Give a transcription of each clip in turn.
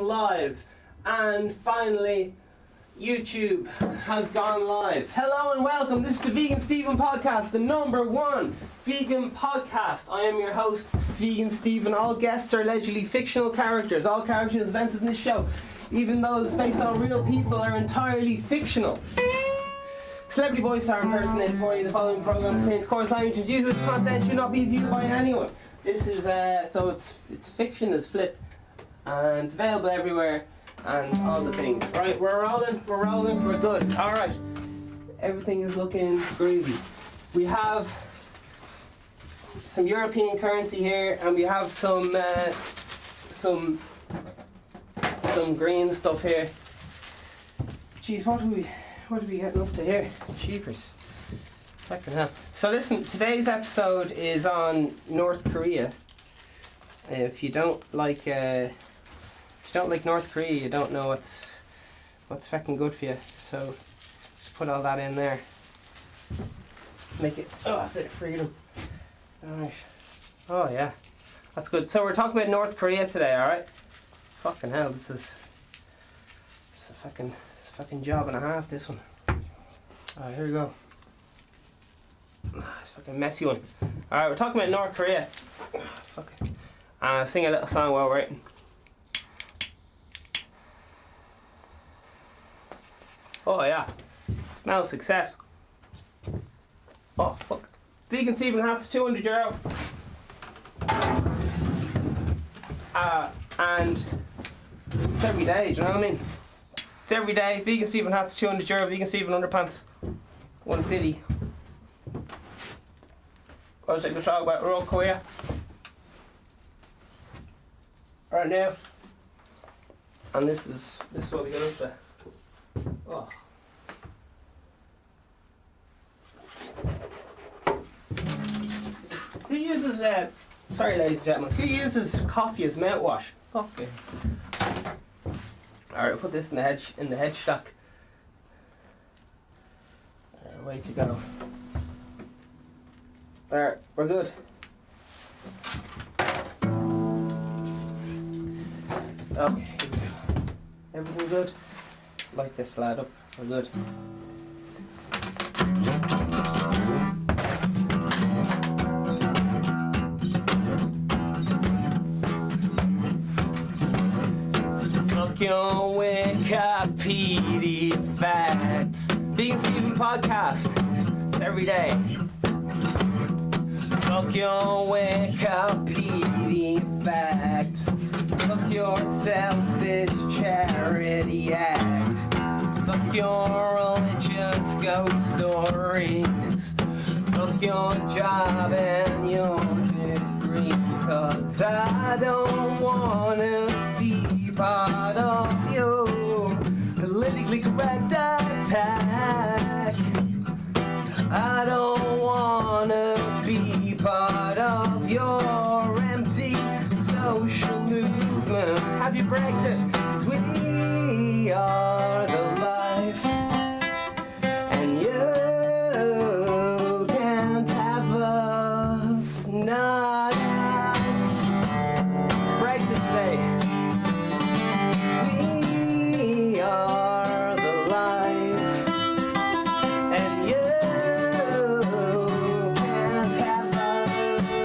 live, and finally YouTube has gone live. Hello and welcome. This is the Vegan Stephen podcast, the #1 vegan podcast. I am your host, Vegan Stephen. All guests are allegedly fictional characters. All characters invented in this show, even those based on real people, are entirely fictional. Celebrity voice star impersonated poorly. The following program contains coarse language and due to its content should not be viewed by anyone. This is so it's fiction as flip, and it's available everywhere and all the things. Right, we're rolling, we're good. Alright. Everything is looking groovy. We have some European currency here, and we have some green stuff here. Jeez, what are we getting up to here? Jeepers. Fucking hell. So listen, today's episode is on North Korea. If you don't like North Korea, you don't know what's fucking good for you. So just put all that in there. Make it a bit of freedom. Alright. Oh yeah. That's good. So we're talking about North Korea today, alright? Fucking hell, it's a fucking job and a half, this one. Alright, here we go. It's a fucking messy one. Alright, we're talking about North Korea. Fuck it. Sing a little song while we're waiting. Oh yeah. Smell success. Oh fuck. Vegan Stephen hats, €200. And it's every day, do you know what I mean? It's every day. Vegan Stephen hats, €200. Vegan Stephen underpants, 150. I was going to talk about North Korea right now, and this is what we got up to. Oh. Who uses sorry ladies and gentlemen, who uses coffee as mouthwash? Fucking. Alright, put this in the hedge stock. Way to go. Alright, we're good. Okay, here we go. Everything good? Light this lad up. We're good. Fuck your Wikipedia facts. Vegan Stephen podcast. It's every day. Fuck your Wikipedia facts. Fuck your selfish charity act. Fuck your religious ghost stories. Fuck your job and your degree. Cause I don't wanna be part of your politically correct attack. I don't wanna be part of your empty social movement. Have your Brexit, 'cause we are the life, and you can't have us, not us. It's Brexit today. We are the life, and you can't have us,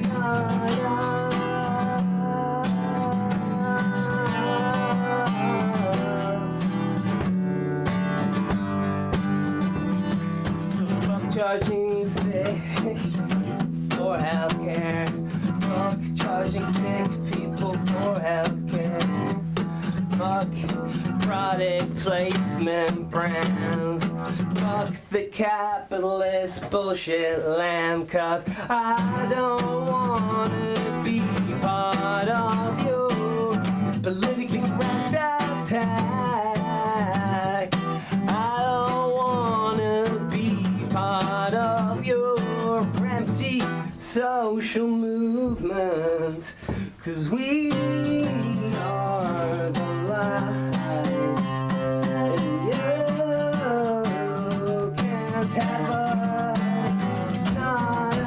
not us. So fuck charging sick for healthcare. Fuck charging sick people for healthcare. Fuck product placement brands. Fuck the capitalist bullshit land. Cause I don't wanna be part of your politically correct attack. I don't wanna be part of your empty social movement. Cause we are the life, and you can't have us, not us.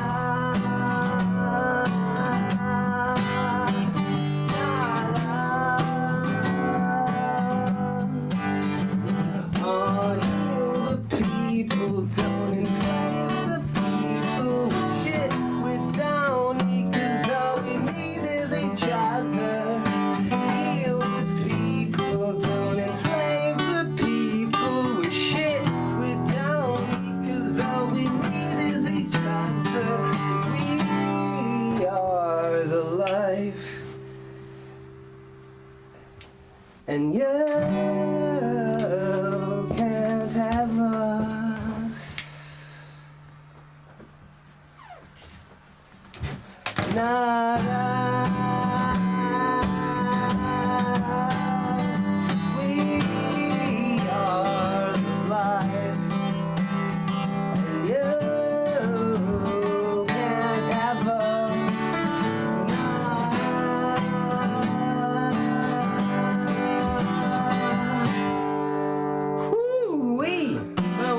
And you can't have us. Not us. We are life. And you can't have us. Woo-wee! So,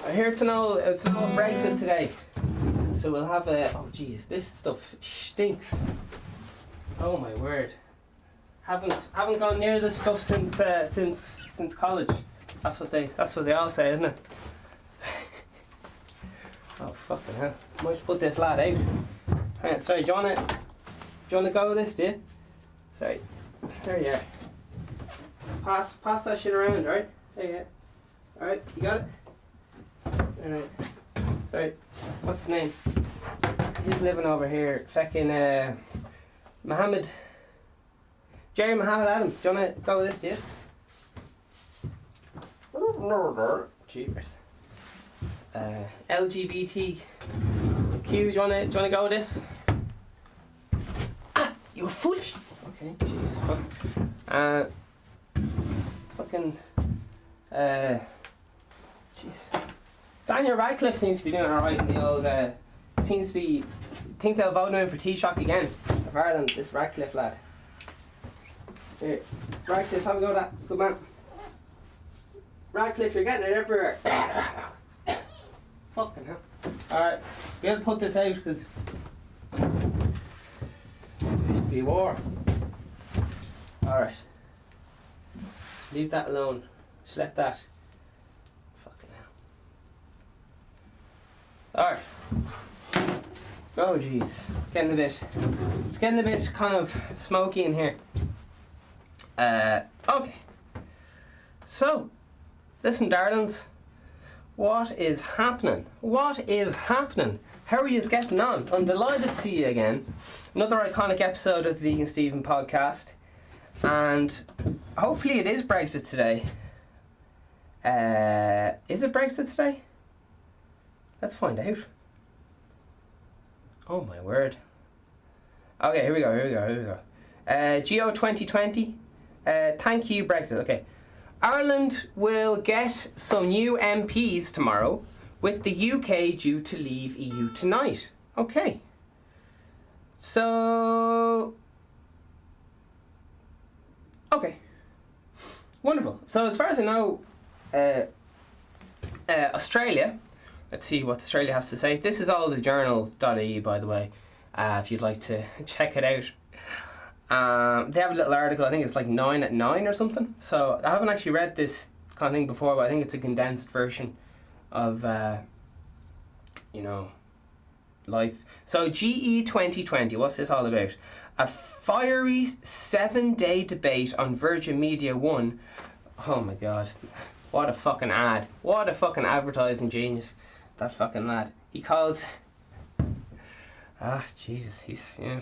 I'm here to know it's about Brexit today. So we'll have a. Oh jeez, this stuff stinks. Oh my word! Haven't gone near this stuff since college. That's what they all say, isn't it? Oh fucking hell! Might put this lad out. Hang on, sorry, do you wanna go with this, do you? Sorry, there you are. Pass that shit around, right? There you are. All right, you got it. All right. Right, what's his name? He's living over here. Feckin' Jerry Mohammed Adams. Do you wanna go with this, yeah? Jeepers. LGBTQ. Do you wanna go with this? Ah, you foolish. Okay, Jesus fuck. Fucking. Jeez. Daniel Radcliffe seems to be doing alright in the old. Think they'll vote him in for Taoiseach again of Ireland. This Radcliffe lad. Here, Radcliffe, have a go at that. Good man. Radcliffe, you're getting it everywhere. Fucking hell. Alright, we gotta put this out because there used to be war. Alright. Leave that alone. Just let that. Fucking hell. Alright. Oh jeez. It's getting a bit kind of smoky in here. Okay. So, listen, darlings. What is happening? What is happening? How are you getting on? I'm delighted to see you again. Another iconic episode of the Vegan Stephen podcast. And hopefully it is Brexit today. Is it Brexit today? Let's find out. Oh my word. Okay, here we go. Geo 2020. Thank you, Brexit. Okay. Ireland will get some new MPs tomorrow, with the UK due to leave EU tonight. Okay. So... Okay. Wonderful. So as far as I know, Australia, let's see what Australia has to say. This is all the journal.ie, by the way, if you'd like to check it out. They have a little article, I think it's like 9 at 9 or something. So I haven't actually read this kind of thing before, but I think it's a condensed version of, life. So GE 2020, what's this all about? A fiery 7-day debate on Virgin Media One. Oh my god, what a fucking ad. What a fucking advertising genius, that fucking lad. He calls... Jesus, yeah.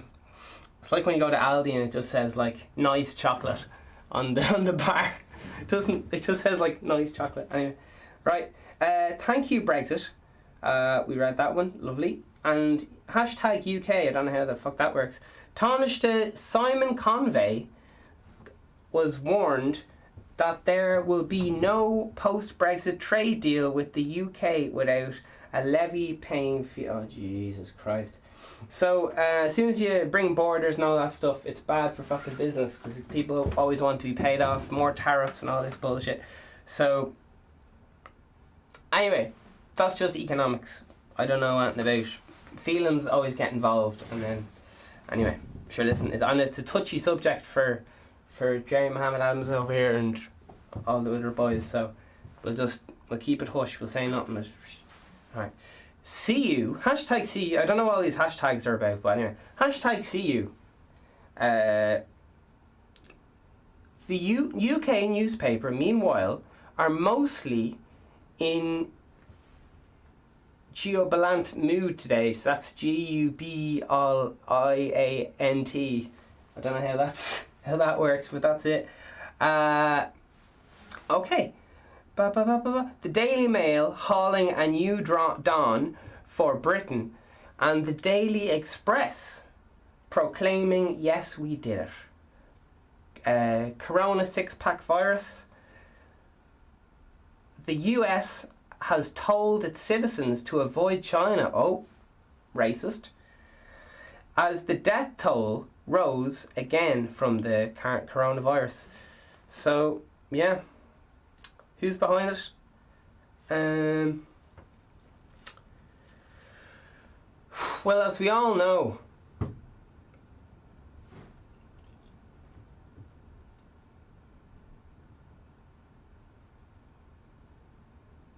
It's like when you go to Aldi and it just says like nice chocolate on the bar. It just says like nice chocolate. Anyway, right. Thank you, Brexit. We read that one. Lovely. And hashtag UK. I don't know how the fuck that works. Taoiseach Simon Convey was warned that there will be no post-Brexit trade deal with the UK without a levy paying fee. Oh, Jesus Christ. So, as soon as you bring borders and all that stuff, it's bad for fucking business because people always want to be paid off, more tariffs and all this bullshit. So, anyway, that's just economics. I don't know anything about. Feelings always get involved, and then, anyway, sure, listen, it's a touchy subject for Jerry Mohammed Adams over here and all the other boys, so we'll keep it hush, we'll say nothing. Alright. See you, hashtag see you. I don't know what all these hashtags are about, but anyway, hashtag see you. The UK newspaper, meanwhile, are mostly in Geoballant mood today. So that's Gubilant. I don't know how that works, but that's it. Okay. The Daily Mail hauling a new dawn for Britain, and the Daily Express proclaiming, yes, we did it. Corona 6-pack virus. The US has told its citizens to avoid China. Oh, racist. As the death toll rose again from the coronavirus. So, yeah. Who's behind it? Well, as we all know,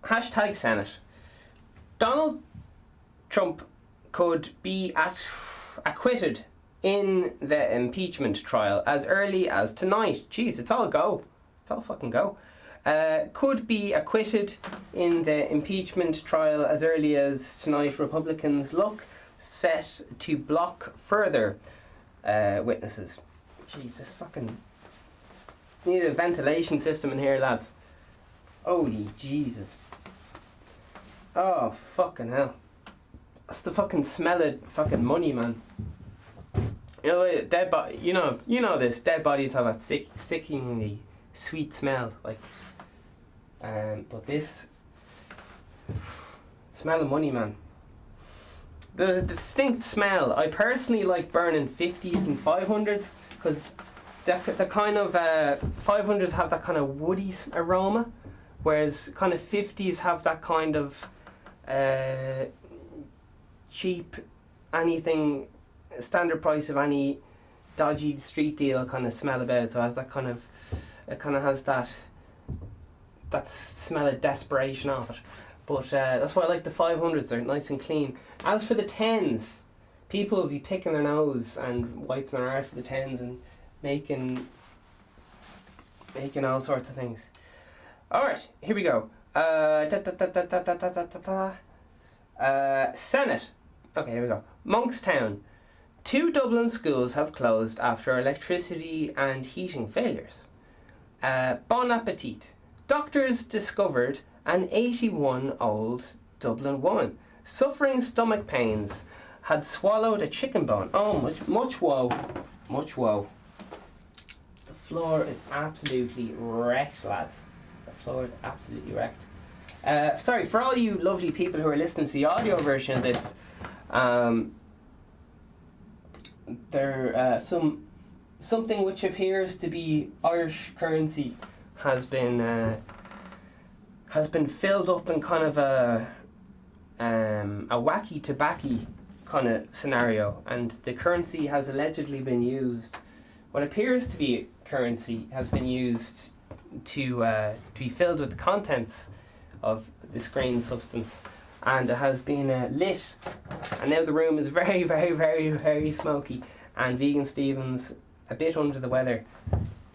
hashtag Senate. Donald Trump could be acquitted in the impeachment trial as early as tonight. Jeez, it's all go. It's all fucking go. Could be acquitted in the impeachment trial as early as tonight. Republicans look set to block further witnesses. Jesus, fucking need a ventilation system in here, lads. Holy Jesus. Oh, fucking hell. That's the fucking smell of fucking money, man. You know, dead body. You know this. Dead bodies have a sickeningly sweet smell, like. But this smell of money, man. There's a distinct smell. I personally like burning 50s and 500s because the kind of 500s have that kind of woody aroma, whereas kind of 50s have that kind of cheap, anything standard price of any dodgy street deal kind of smell about it. So it has that kind of, it kind of has that smell of desperation of it. But that's why I like the 500s. They're nice and clean. As for the 10s, people will be picking their nose and wiping their arse of the 10s and making all sorts of things. Alright, here we go. Senate. Okay, here we go. Monkstown. 2 Dublin schools have closed after electricity and heating failures. Bon appetit. Doctors discovered an 81-year-old Dublin woman suffering stomach pains had swallowed a chicken bone. Oh, much woe. Much woe. The floor is absolutely wrecked, lads. The floor is absolutely wrecked. Sorry, for all you lovely people who are listening to the audio version of this, something which appears to be Irish currency has been filled up in kind of a wacky tobacco kind of scenario, and the currency has allegedly been used. What appears to be currency has been used to be filled with the contents of this green substance, and it has been lit, and now the room is very, very, very, very smoky, and Vegan Stephen's a bit under the weather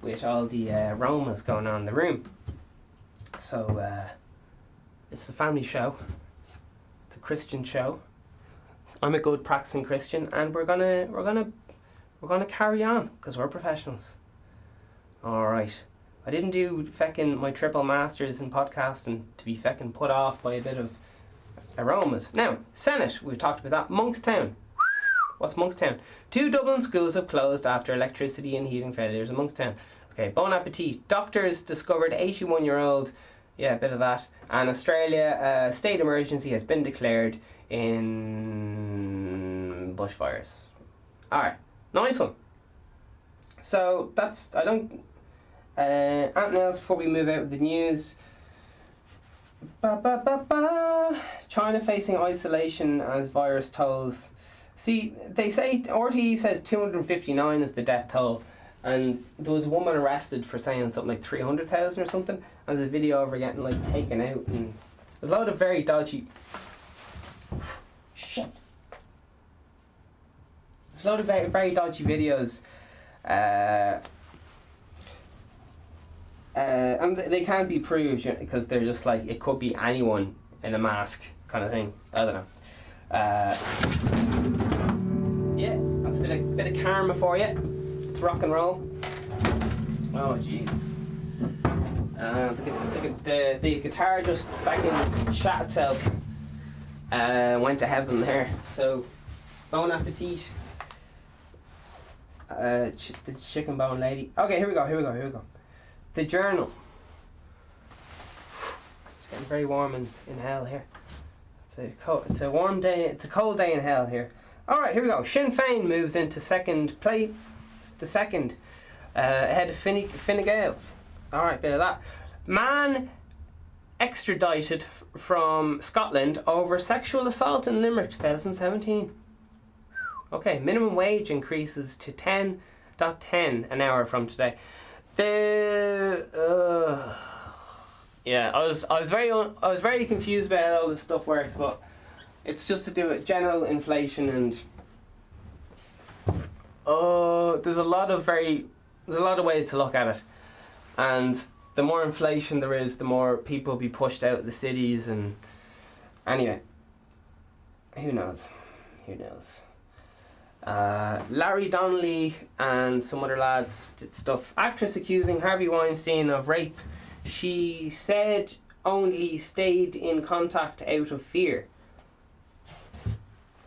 with all the aromas going on in the room. So it's a family show. It's a Christian show. I'm a good practicing Christian, and we're gonna carry on because we're professionals. All right. I didn't do feckin' my triple masters in podcasting to be feckin' put off by a bit of aromas. Now, Senate, we've talked about that. Monkstown. What's Monkstown? 2 Dublin schools have closed after electricity and heating failures in Monkstown. Okay, bon appetit. Doctors discovered 81-year-old, yeah, a bit of that. And Australia, state emergency has been declared in bushfires. Alright, nice one. So, that's, I don't... anything else before we move out with the news? China facing isolation as virus tolls. See, they say, RTE says 259 is the death toll, and there was a woman arrested for saying something like 300,000 or something, and there's a video of her getting like taken out, and there's a lot of very dodgy... Shit. There's a lot of very, very dodgy videos, and they can't be proved, you know, because they're just like, it could be anyone in a mask kind of thing. I don't know. Yeah, that's a bit of karma for you. It's rock and roll. Oh Jesus. The guitar just fucking shot itself. Went to heaven there. So, bon appetit. The chicken bone lady. Okay, here we go. The journal. It's getting very warm in hell here. It's a warm day. It's a cold day in hell here. All right, here we go. Sinn Féin moves into second place. The second, ahead of Fine Gael. All right, bit of that. Man extradited from Scotland over sexual assault in Limerick 2017. Okay, minimum wage increases to 10.10 an hour from today. Yeah, I was very confused about how all this stuff works, but it's just to do with general inflation and there's a lot of ways to look at it, and the more inflation there is, the more people be pushed out of the cities, and anyway, who knows. Larry Donnelly and some other lads did stuff. Actress accusing Harvey Weinstein of rape. She said only stayed in contact out of fear.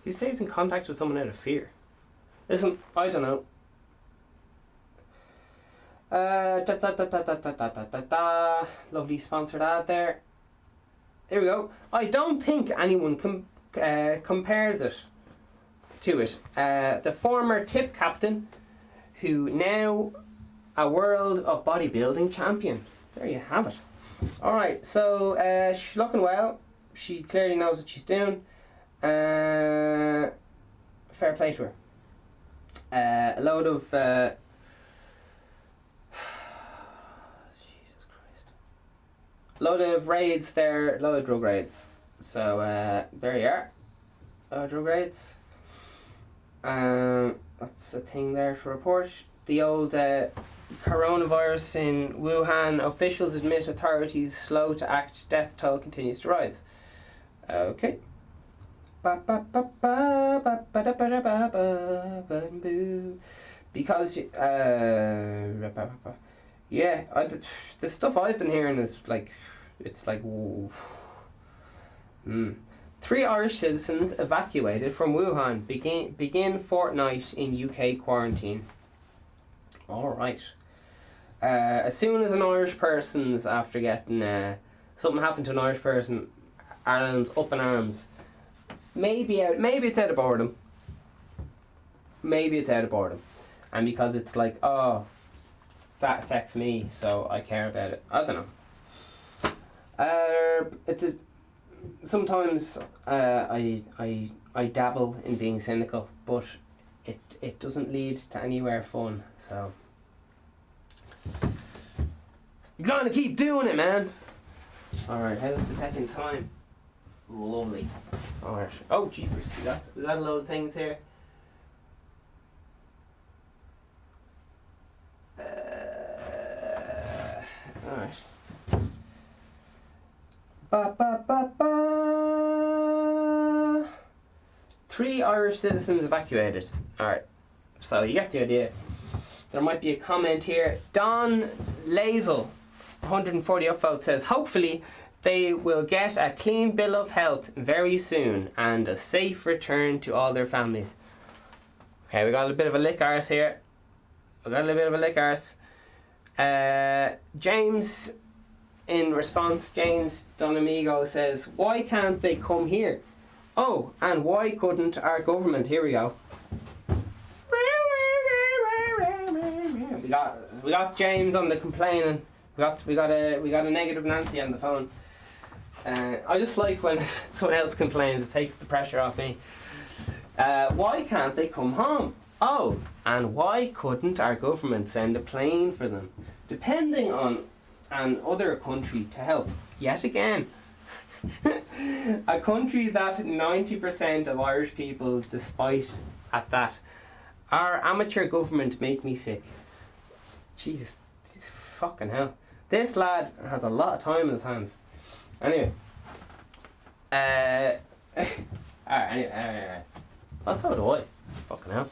Who stays in contact with someone out of fear? Listen, I don't know. Lovely sponsored ad there. Here we go. I don't think anyone compares it to it. The former tip captain, who now a world of bodybuilding champion. There you have it. Alright, so she's looking well. She clearly knows what she's doing. Fair play to her. A load of Jesus Christ. A load of raids there, a load of drug raids. So there you are. Drug raids. That's a thing there to report. The old coronavirus in Wuhan. Officials admit authorities slow to act. Death toll continues to rise. Okay. Because yeah, the stuff I've been hearing is like, it's like, whoa. 3 Irish citizens evacuated from Wuhan begin fortnight in UK quarantine. All right. As soon as an Irish person's after getting something happened to an Irish person, Ireland's up in arms. Maybe it's out of boredom. And because it's like, oh, that affects me, so I care about it. I don't know. Sometimes I dabble in being cynical, but it doesn't lead to anywhere fun. So you're gonna keep doing it, man. All right, how's the fucking time? Lovely. All right. Oh, jeepers! We got a load of things here. All right. 3 Irish citizens evacuated. Alright, so you get the idea. There might be a comment here. Don Lazel, 140 upvotes, says, hopefully they will get a clean bill of health very soon and a safe return to all their families. Okay, we got a bit of a lick arse here. James, in response, James Donamigo says, why can't they come here? Oh, and why couldn't our government? Here we go. We got James on the complaining. We got a negative Nancy on the phone. I just like when someone else complains. It takes the pressure off me. Why can't they come home? Oh, and why couldn't our government send a plane for them, depending on an other country to help? Yet again, a country that 90% of Irish people despise at that. Our amateur government make me sick. Jesus, fucking hell. This lad has a lot of time in his hands. Anyway. Alright, anyway. Well, so do I. Fucking hell.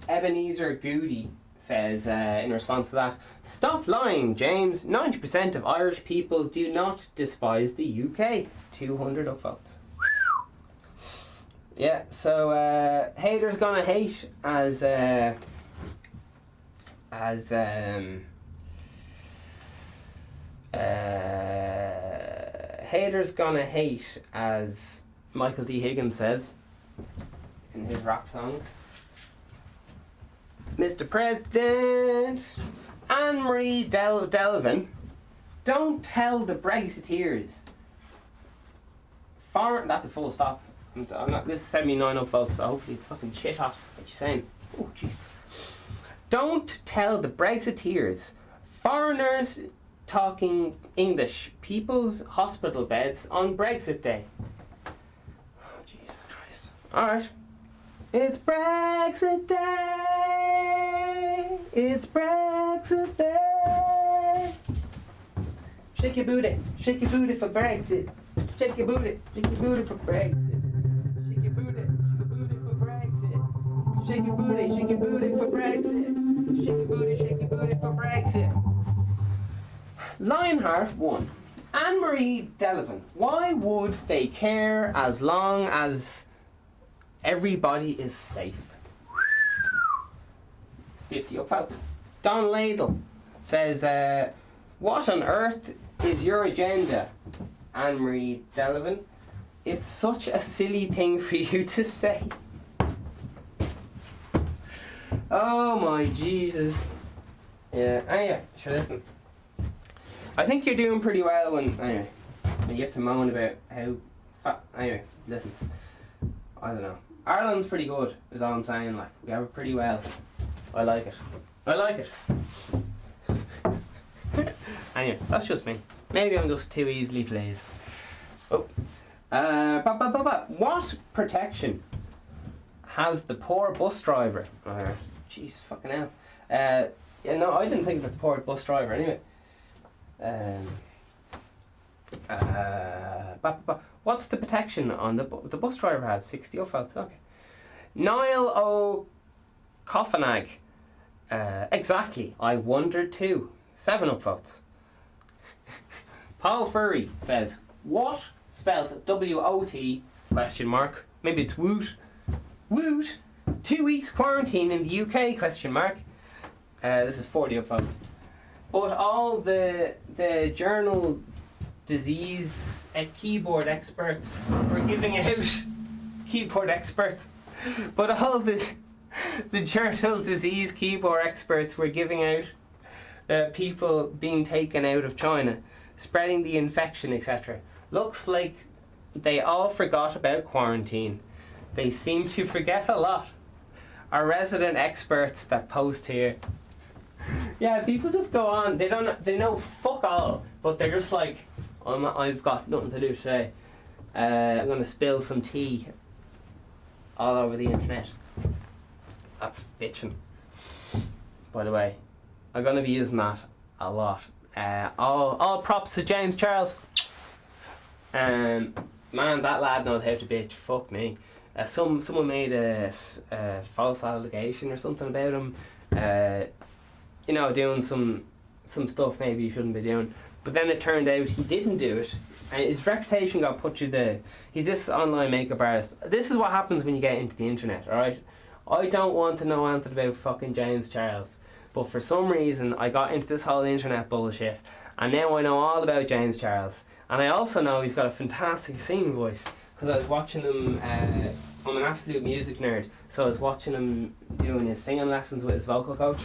Ebenezer Goody says in response to that, "Stop lying, James. 90% of Irish people do not despise the UK." 200 upvotes. Yeah, so haters gonna hate as haters gonna hate, as Michael D. Higgins says in his rap songs. Mr. President, Anne-Marie Delvin, don't tell the Brexiteers. That's a full stop. This is 79 upvotes, so hopefully it's fucking shit hot. What you saying? Oh, jeez. Don't tell the Brexiteers. Foreigners talking English. People's hospital beds on Brexit Day. Oh, Jesus Christ. Alright. It's Brexit Day. It's Brexit Day. Shake your booty for Brexit. Shake your booty for Brexit. Shake your booty for Brexit. Shake your booty for Brexit. Shake your booty for Brexit. Lionheart 1. Anne-Marie Delvin. Why would they care as long as everybody is safe? 50 upvotes. Don Ladle says, what on earth is your agenda, Anne-Marie Delvin? It's such a silly thing for you to say. Oh my Jesus. Yeah, anyway, sure, listen. I think you're doing pretty well when you get to moan about how anyway, listen. I don't know. Ireland's pretty good, is all I'm saying. Like, we have it pretty well. I like it. Anyway, that's just me. Maybe I'm just too easily pleased. Oh. What protection has the poor bus driver? Jeez, fucking hell. Yeah, no, I didn't think that the poor bus driver anyway. What's the protection on the bus driver has? 60 upvotes, okay. Niall O'Coffanag. Exactly, I wondered too. 7 upvotes. Paul Furry says, what? Spelled W-O-T, question mark. Maybe it's woot. Woot. 2 weeks quarantine in the UK, question mark. This is 40 upvotes. But all the journal disease keyboard experts were giving out keyboard experts. But all the journal disease keyboard experts were giving out people being taken out of China, spreading the infection, etc. Looks like they all forgot about quarantine. They seem to forget a lot. Our resident experts that post here. Yeah, people just go on. They know fuck all, but they're just like, I've got nothing to do today. I'm gonna spill some tea all over the internet. That's bitching. By the way, I'm gonna be using that a lot. All props to James Charles. Man, that lad knows how to bitch. Fuck me. Someone made a false allegation or something about him. Doing some stuff maybe he shouldn't be doing. But then it turned out he didn't do it. And his reputation got put through the... He's this online makeup artist. This is what happens when you get into the internet, alright? I don't want to know anything about fucking James Charles. But for some reason, I got into this whole internet bullshit. And now I know all about James Charles. And I also know he's got a fantastic singing voice. Because I was watching him... I'm an absolute music nerd. So I was watching him doing his singing lessons with his vocal coach.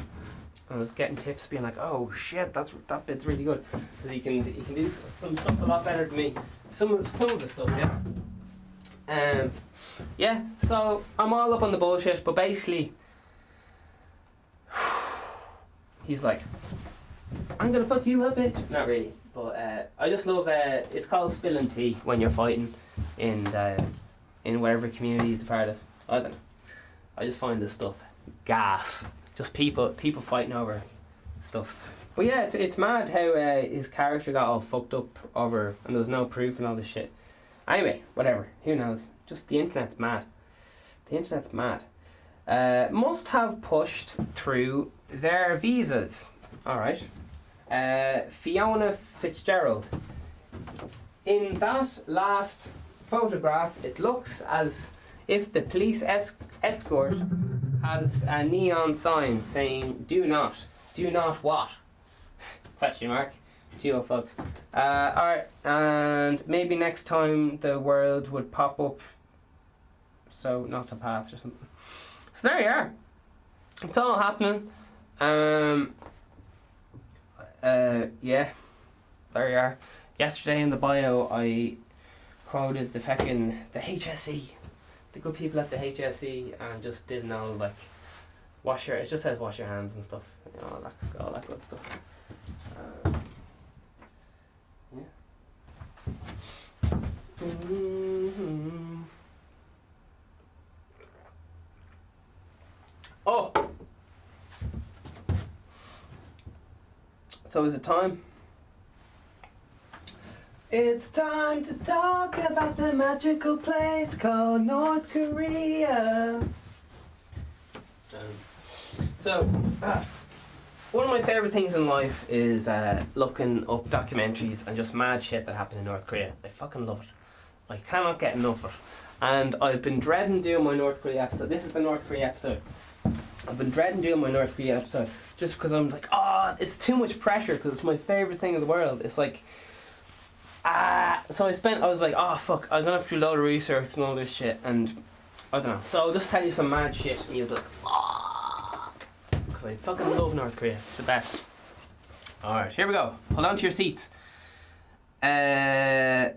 I was getting tips, being like, "Oh shit, that bit's really good," because he can do some stuff a lot better than me. Some of the stuff, yeah. Yeah. So I'm all up on the bullshit, but basically, he's like, "I'm gonna fuck you up, bitch." Not really, but I just love. It's called spilling tea when you're fighting in whatever community he's a part of. I don't know. I just find this stuff gas. Just people fighting over stuff. But yeah, it's mad how his character got all fucked up over, and there was no proof and all this shit. Anyway, whatever. Who knows? Just the internet's mad. The internet's mad. Must have pushed through their visas. Alright. Fiona Fitzgerald. In that last photograph, it looks as if the police escort has a neon sign saying, do not what? Question mark. Geo folks. Alright, and maybe next time the world would pop up so not to pass or something. So there you are. It's all happening. Yeah, there you are. Yesterday in the bio I quoted the HSE, the good people at the HSE, and just didn't know, like, it just says wash your hands and stuff, you know, all that good stuff. Yeah. Oh! So is it time? It's time to talk about the magical place called North Korea. One of my favourite things in life is looking up documentaries and just mad shit that happened in North Korea. I fucking love it. I cannot get enough of it. And I've been dreading doing my North Korea episode. This is the North Korea episode. I've been dreading doing my North Korea episode just because I'm like, it's too much pressure because it's my favourite thing in the world. It's like, so I was like, fuck, I'm gonna have to do a load of research and all this shit, and I don't know. So I'll just tell you some mad shit and you'll be like, fuck, because I fucking love North Korea. It's the best. Alright, here we go. Hold on to your seats. Right.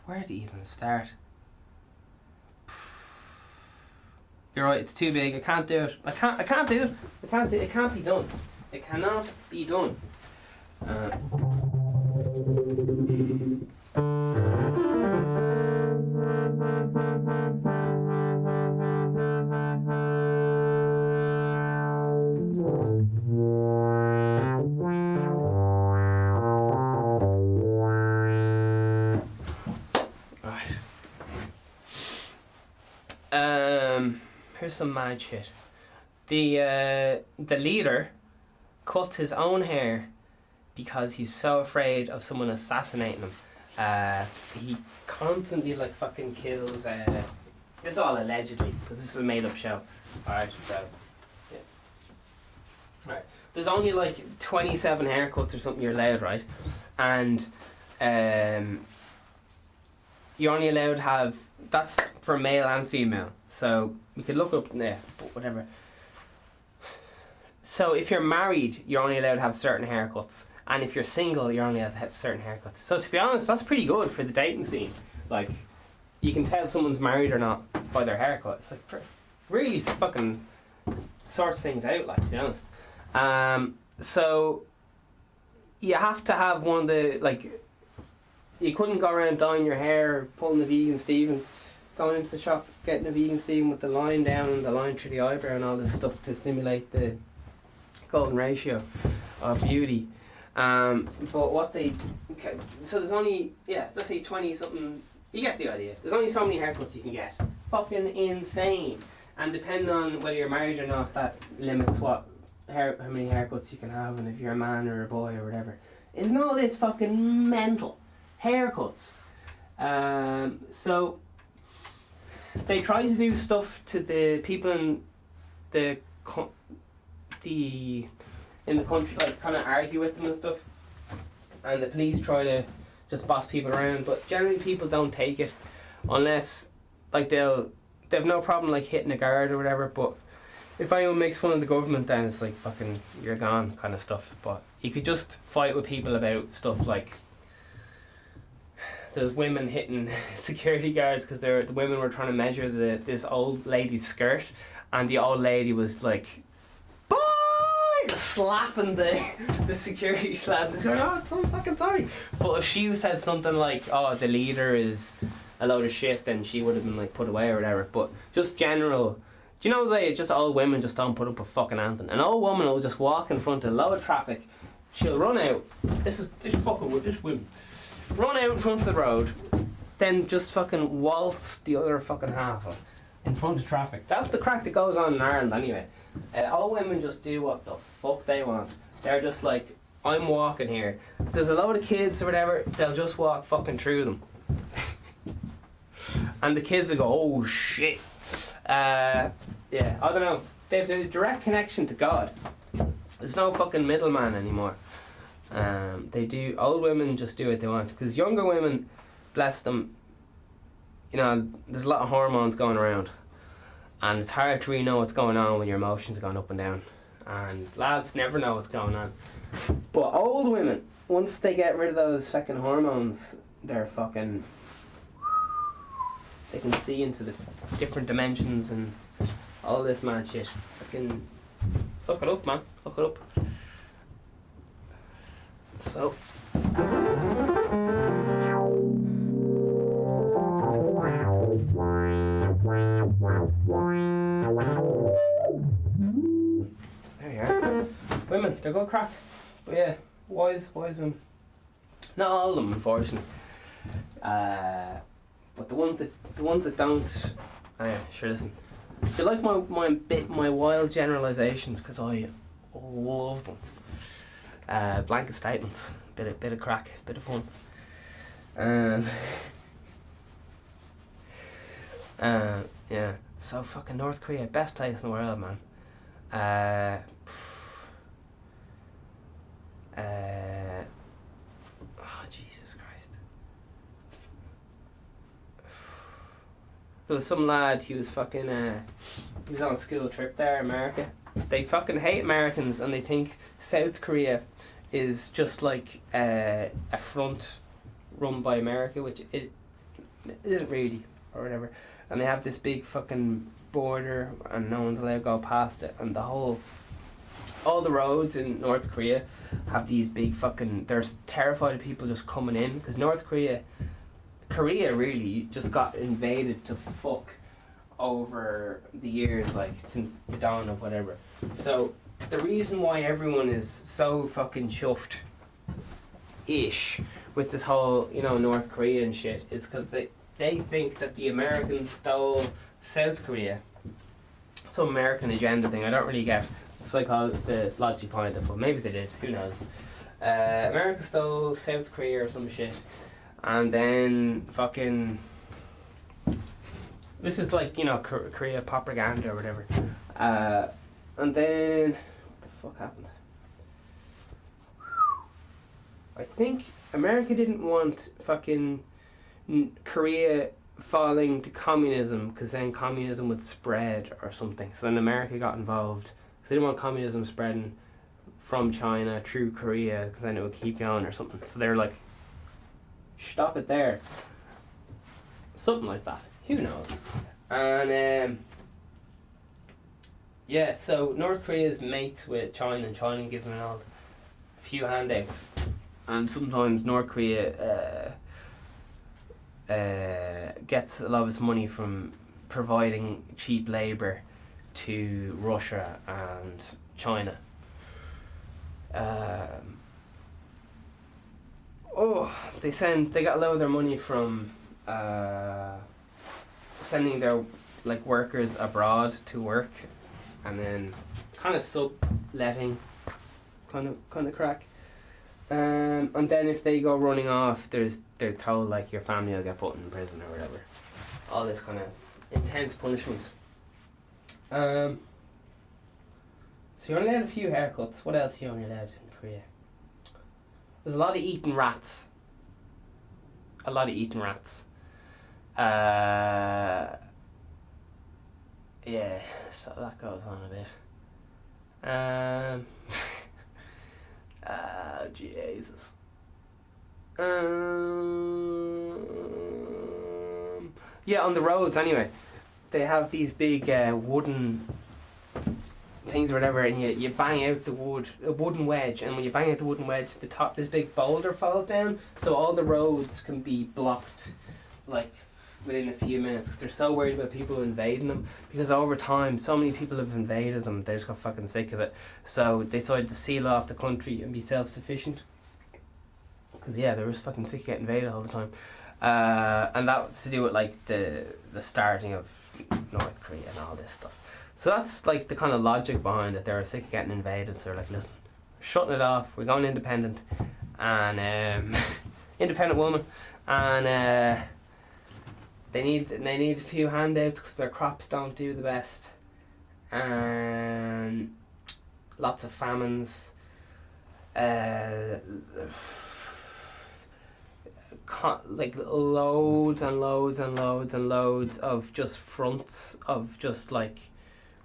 Where to even start? You're right, it's too big. I can't do it. I can't do it. It can't be done. It cannot be done. Here's some mad shit. The leader cut his own hair because he's so afraid of someone assassinating him. He constantly fucking kills. This is all allegedly because this is a made-up show. Alright, so yeah. Alright, there's only 27 haircuts or something you're allowed, right? And you're only allowed to have. That's for male and female. So we could look up there, but whatever. So if you're married, you're only allowed to have certain haircuts, and if you're single, you're only allowed to have certain haircuts. So to be honest, that's pretty good for the dating scene. You can tell if someone's married or not by their haircut. It's really fucking sorts things out. To be honest. So you have to have one of the You couldn't go around dyeing your hair, or pulling the vegan Steven, going into the shop, getting a vegan Steven with the line down and the line through the eyebrow and all this stuff to simulate the golden ratio of beauty. But what so there's only, let's say 20 something, you get the idea. There's only so many haircuts you can get. Fucking insane. And depending on whether you're married or not, that limits how many haircuts you can have, and if you're a man or a boy or whatever. Isn't all this fucking mental? Haircuts. So they try to do stuff to the people in the country, kind of argue with them and stuff, and the police try to just boss people around, but generally people don't take it unless they've no problem hitting a guard or whatever. But if anyone makes fun of the government, then it's fucking you're gone kind of stuff. But you could just fight with people about stuff like there's women hitting security guards because the women were trying to measure this old lady's skirt, and the old lady was like, "Boy!" slapping the security slap. She's going, "Oh, it's so fucking sorry." But if she said something like, "Oh, the leader is a load of shit," then she would have been put away or whatever. But just general, do you know just old women just don't put up a fucking anthem? An old woman will just walk in front of a load of traffic. She'll run out. This women. Run out in front of the road then just fucking waltz the other fucking half of in front of traffic. That's the crack that goes on in Ireland anyway. All women just do what the fuck they want. They're just like, I'm walking here. If there's a load of kids or whatever, they'll just walk fucking through them. And the kids will go, oh shit. Yeah, I don't know. They have a direct connection to God. There's no fucking middleman anymore. Old women just do what they want. Because younger women, bless them, you know, there's a lot of hormones going around. And it's hard to really know what's going on when your emotions are going up and down. And lads never know what's going on. But old women, once they get rid of those fucking hormones, they're fucking... They can see into the different dimensions and all this mad shit. Fucking... Look it up, man. Look it up. So... There you are. Women, they're good crack. But yeah, wise women. Not all of them, unfortunately. But the ones that don't. Yeah, sure. Listen. Do you like my wild generalizations? Because I love them. Blanket statements, bit of crack, bit of fun. Yeah. So fucking North Korea, best place in the world, man. Oh Jesus Christ! There was some lad. He was fucking. He was on a school trip there, America. They fucking hate Americans, and they think South Korea is just like a front run by America, which it isn't really, or whatever. And they have this big fucking border, and no one's allowed to go past it. And all the roads in North Korea have these big fucking... They're terrified of people just coming in, because North Korea really just got invaded to fuck over the years, like since the dawn of whatever. So the reason why everyone is so fucking chuffed-ish with this whole, you know, North Korea and shit is because they think that the Americans stole South Korea. Some American agenda thing, I don't really get the logic behind it, but maybe they did, who knows. America stole South Korea or some shit, and then fucking... This is like, you know, Korea propaganda or whatever. And then... What the fuck happened? I think America didn't want fucking Korea falling to communism, because then communism would spread or something. So then America got involved, because they didn't want communism spreading from China through Korea, because then it would keep going or something. So they were like, stop it there. Something like that. Who knows? And yeah, so North Korea is mates with China, and China gives them a few handouts. And sometimes North Korea gets a lot of its money from providing cheap labour to Russia and China. They got a lot of their money from sending their like workers abroad to work, and then kind of subletting, kind of crack. And then if they go running off, they're told like your family will get put in prison or whatever. All this kind of intense punishments. So you're only allowed a few haircuts. What else are you only allowed in Korea? There's a lot of eating rats. Yeah, so that goes on a bit. Jesus. Yeah, on the roads anyway, they have these big wooden things or whatever, and you bang out a wooden wedge, and when you bang out the wooden wedge, this big boulder falls down, so all the roads can be blocked like within a few minutes, because they're so worried about people invading them, because over time so many people have invaded them, they just got fucking sick of it, so they decided to seal off the country and be self-sufficient, because yeah, they were just fucking sick of getting invaded all the time. and that was to do with like the starting of North Korea and all this stuff. So that's like the kind of logic behind it. They were sick of getting invaded, so they're like, listen, shutting it off. We're going independent, and independent woman, and they need a few handouts because their crops don't do the best, and lots of famines. Like loads and loads and loads and loads of just fronts of just like,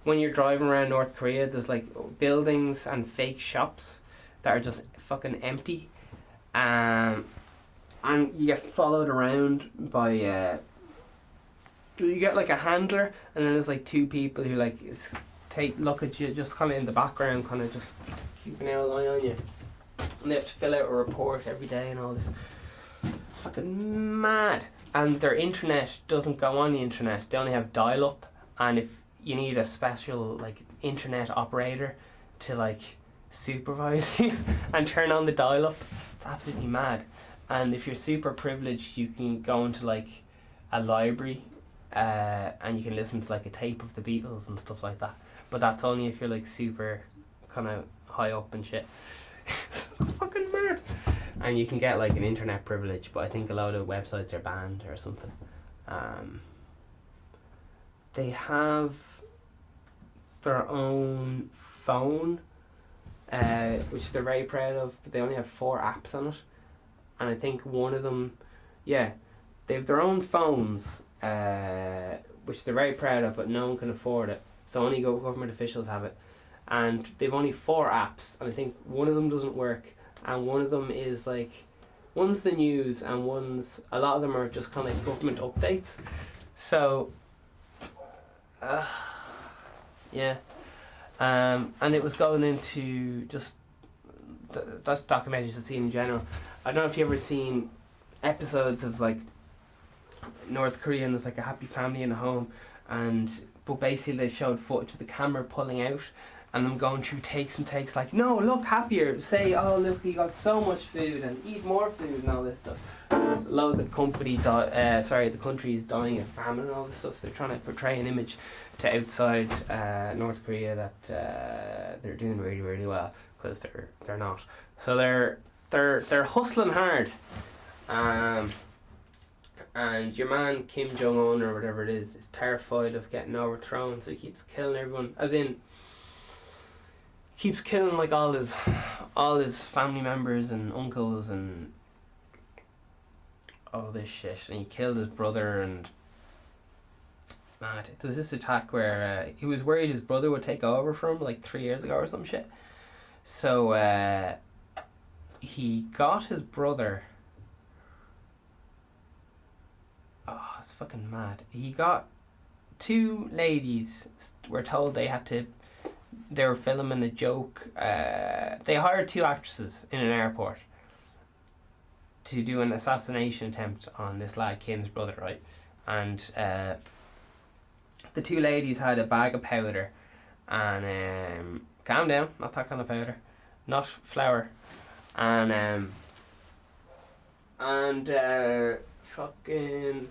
when you're driving around North Korea, there's like buildings and fake shops that are just fucking empty, and you get followed around by you get like a handler, and then there's like two people who like look at you just kind of in the background, kind of just keeping an eye on you, and they have to fill out a report every day and all this. It's fucking mad. And their internet doesn't go on the internet. They only have dial-up, and if you need a special like internet operator to like supervise you and turn on the dial-up, it's absolutely mad. And if you're super privileged, you can go into like a library and you can listen to like a tape of the Beatles and stuff like that. But that's only if you're like super kind of high up and shit. It's fucking mad. And you can get like an internet privilege, but I think a lot of websites are banned or something. They have their own phone, which they're very proud of, but they only have 4 apps on it. And I think one of them, yeah, they have their own phones, which they're very proud of, but no one can afford it. So only government officials have it. And they've only 4 apps, and I think one of them doesn't work. And one of them is like, one's the news, and a lot of them are just kind of like government updates. So, yeah. And it was going into just, that's documentaries I've seen in general. I don't know if you've ever seen episodes of like North Korea, and there's like a happy family in a home, but basically they showed footage of the camera pulling out, and them going through takes and takes, like, no, look happier, say, oh look, you got so much food and eat more food and all this stuff. There's a lot of the the country is dying of famine and all this stuff, so they're trying to portray an image to outside North Korea that they're doing really, really well, because they're not. So they're hustling hard, and your man Kim Jong-un or whatever it is terrified of getting overthrown, so he keeps killing everyone, as in keeps killing like all his family members and uncles and all this shit, and he killed his brother. And mad, there was this attack where he was worried his brother would take over from him like 3 years ago or some shit, so he got his brother, oh it's fucking mad, he got 2 ladies, were told they were filming a joke. They hired 2 actresses in an airport to do an assassination attempt on this lad Kim's brother, right? And the 2 ladies had a bag of powder, and calm down, not that kind of powder, not flour, and fucking.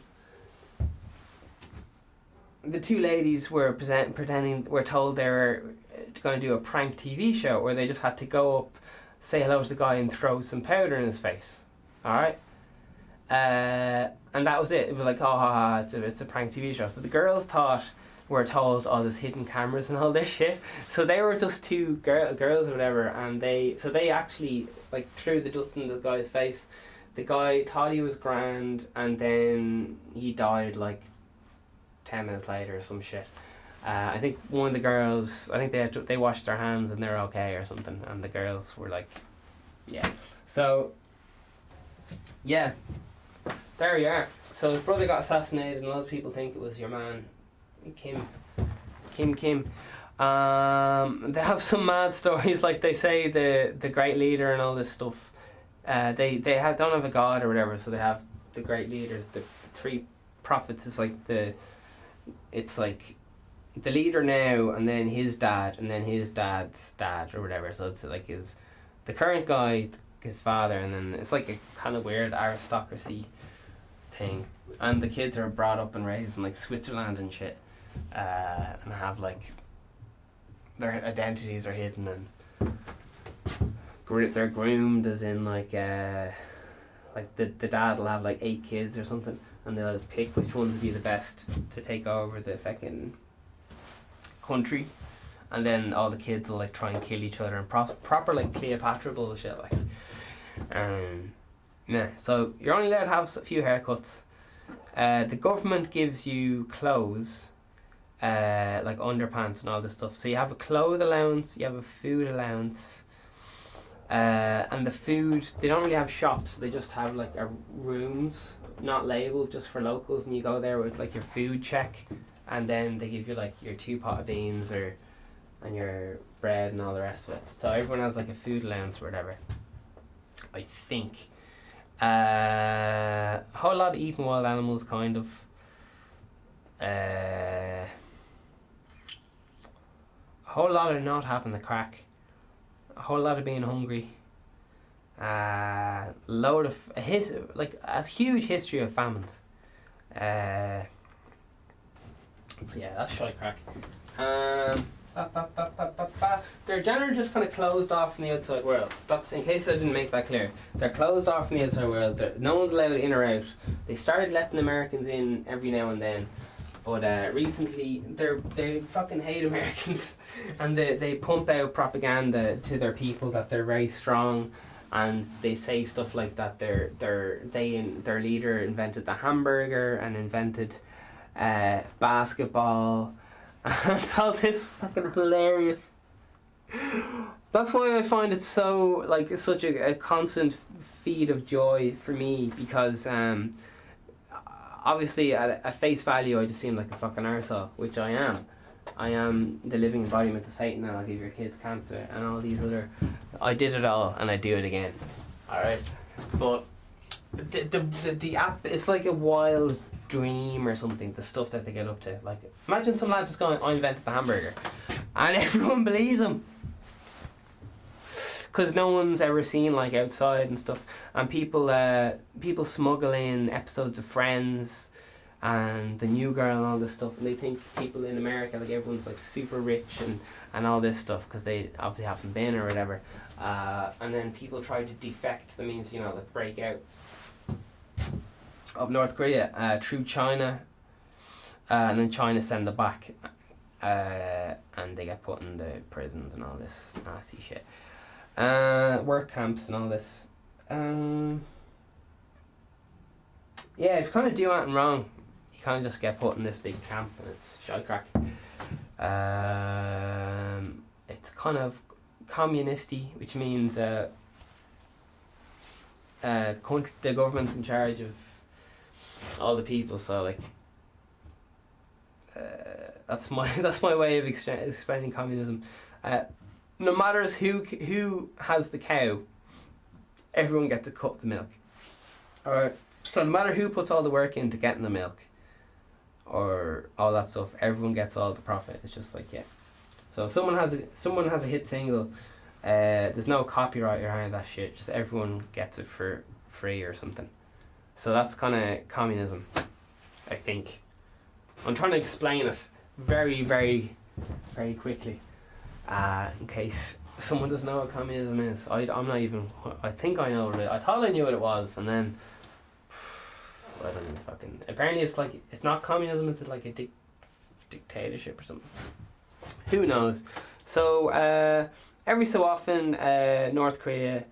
The 2 ladies were were told they were going to do a prank TV show where they just had to go up, say hello to the guy, and throw some powder in his face. Alright? And that was it. It was like, oh, it's a prank TV show. So the girls were told, oh, there's hidden cameras and all this shit. So they were just 2 girls or whatever, and they actually like threw the dust in the guy's face. The guy thought he was grand, and then he died like 10 minutes later or some shit. I think one of the girls, I think they washed their hands and they're okay or something, and the girls were like, yeah. So, yeah, there you are. So his brother got assassinated, and lots of people think it was your man, Kim. They have some mad stories, like they say the great leader and all this stuff. They don't have a god or whatever, so they have the great leaders, the 3 prophets. It's like the leader now, and then his dad, and then his dad's dad or whatever. So it's like the current guy, his father, and then it's like a kind of weird aristocracy thing, and the kids are brought up and raised in like Switzerland and shit, and have like their identities are hidden and they're groomed, as in like the dad will have like 8 kids or something, and they'll pick which ones would be the best to take over the fucking country, and then all the kids will like try and kill each other and proper like Cleopatra bullshit like. Yeah, so you're only allowed to have a few haircuts. The government gives you clothes, like underpants and all this stuff. So you have a clothes allowance, you have a food allowance, and the food, they don't really have shops, they just have like rooms, not labelled, just for locals, and you go there with like your food check, and then they give you like your 2 pot of beans and your bread and all the rest of it. So everyone has like a food allowance or whatever, I think. A whole lot of eating wild animals, kind of. A whole lot of not having the crack. A whole lot of being hungry. Load of a huge history of famines. So yeah, that's shy crack. They're generally just kind of closed off from the outside world. That's in case I didn't make that clear. They're closed off from the outside world. No one's allowed in or out. They started letting Americans in every now and then, but recently they fucking hate Americans, and they pump out propaganda to their people that they're very strong, and they say stuff like that their leader invented the hamburger and invented basketball. And all this fucking hilarious. That's why I find it so like such a constant feed of joy for me, because obviously at face value I just seem like a fucking arsehole, which I am. I am the living embodiment of Satan, and I'll give your kids cancer and all these other. I did it all and I do it again. Alright, but the app, it's like a wild dream or something, the stuff that they get up to. Like, imagine some lad just going, I invented the hamburger, and everyone believes him, because no one's ever seen like outside and stuff, and people smuggle in episodes of Friends and The New Girl and all this stuff, and they think people in America, like everyone's like super rich and all this stuff, because they obviously haven't been or whatever, and then people try to defect, that means, you know, like break out of North Korea through China, and then China send them back, and they get put in the prisons and all this nasty shit, work camps and all this. Yeah, if you kind of do anything wrong, you kind of just get put in this big camp, and it's shy crack. It's kind of communisty, which means the government's in charge of all the people. So like, that's my way of explaining communism. No matter who has the cow, everyone gets to cut the milk. Alright, so no matter who puts all the work into getting the milk or all that stuff, everyone gets all the profit. It's just like, yeah. So if someone has a hit single, there's no copyright or any of that shit. Just everyone gets it for free or something. So that's kind of communism, I think. I'm trying to explain it very, very, very quickly, in case someone doesn't know what communism is. I'm not even. I think I know what it is. I thought I knew what it was, and then I don't even fucking. Apparently, it's not communism. It's like a dictatorship or something. Who knows? So every so often, North Korea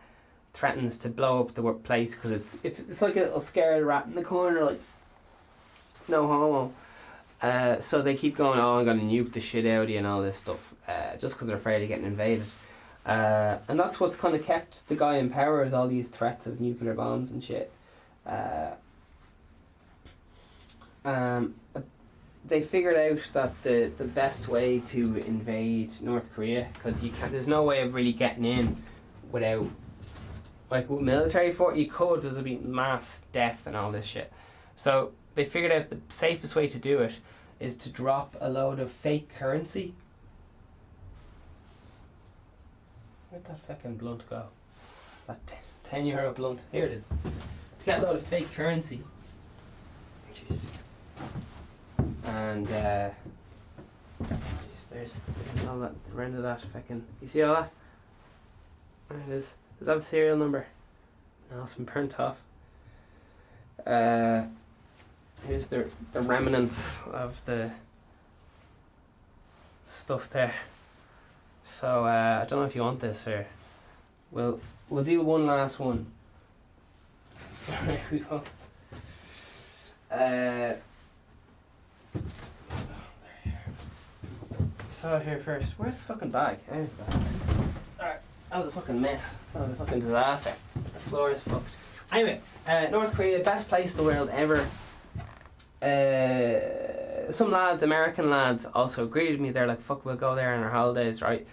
threatens to blow up the place, because it's like a little scared rat in the corner, like no homo. So they keep going, oh, I'm gonna nuke the shit out of you and all this stuff, just because they're afraid of getting invaded. And that's what's kind of kept the guy in power, is all these threats of nuclear bombs and shit. They figured out that the best way to invade North Korea, because there's no way of really getting in without, like, with military force, you could, because there'd be mass death and all this shit. So they figured out the safest way to do it is to drop a load of fake currency. Where'd that fucking blunt go? That €10 blunt. Here it is. To get a load of fake currency Jeez. And there's all that around of that fucking. You see all that? There it is. Does that have a serial number? No, it's been burnt off. Here's the remnants of the stuff there. So I don't know if you want this, or we'll do one last one. There we go. Saw it here first. Where's the fucking bag? There's the bag. Alright, that was a fucking mess. That was a fucking disaster. The floor is fucked. Anyway, North Korea, best place in the world ever. Some lads, American lads, also agreed with me. They're like, fuck, we'll go there on our holidays, right?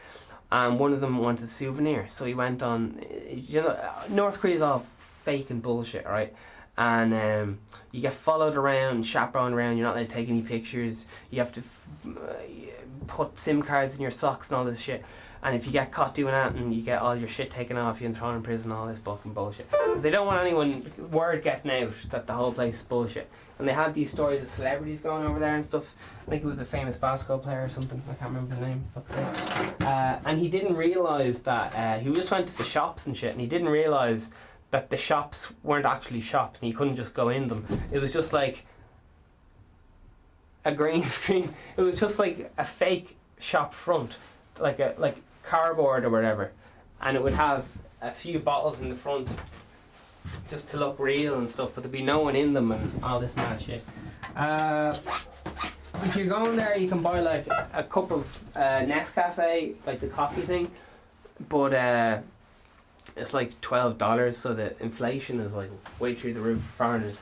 And one of them wanted a souvenir, so he went on. You know, North Korea's all fake and bullshit, right? And you get followed around, chaperoned around. You're not allowed to take any pictures. You have to put SIM cards in your socks and all this shit. And if you get caught doing that and you get all your shit taken off you and thrown in prison, all this fucking bullshit. Because they don't want anyone, word getting out that the whole place is bullshit. And they had these stories of celebrities going over there and stuff. I think it was a famous basketball player or something. I can't remember the name, fuck's sake. And he didn't realise that, he just went to the shops and shit, and he didn't realise that the shops weren't actually shops and you couldn't just go in them. It was just like a green screen. It was just like a fake shop front. Like cardboard or whatever, and it would have a few bottles in the front just to look real and stuff, but there'd be no one in them and all this mad shit. If you're going there, you can buy like a cup of Nescafe, like the coffee thing, but it's like $12, so the inflation is like way through the roof for foreigners.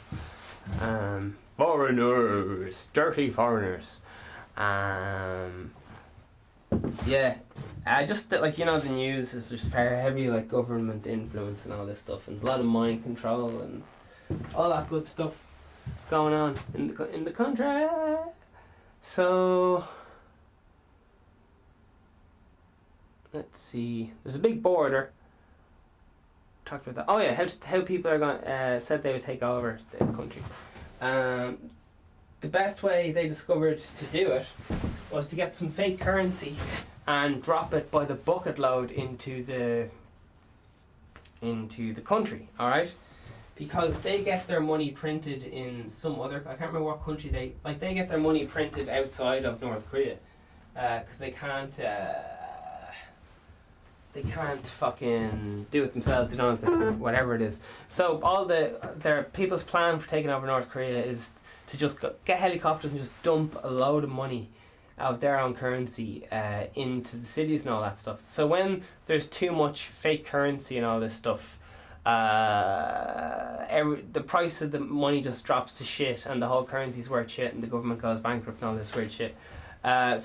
Foreigners, dirty foreigners. Yeah, just like, you know, the news is just very heavy, like government influence and all this stuff, and a lot of mind control and all that good stuff going on in the country. So let's see. There's a big border. Talked about that. Oh yeah, how people are going. Said they would take over the country. The best way they discovered to do it was to get some fake currency and drop it by the bucket load into the country, alright? Because they get their money printed in some other, I can't remember what country they get their money printed outside of North Korea, because they can't fucking do it themselves. They don't have to, whatever it is. So all their people's plan for taking over North Korea is to just get helicopters and just dump a load of money of their own currency into the cities and all that stuff. So when there's too much fake currency and all this stuff, the price of the money just drops to shit, and the whole currency's worth shit, and the government goes bankrupt and all this weird shit,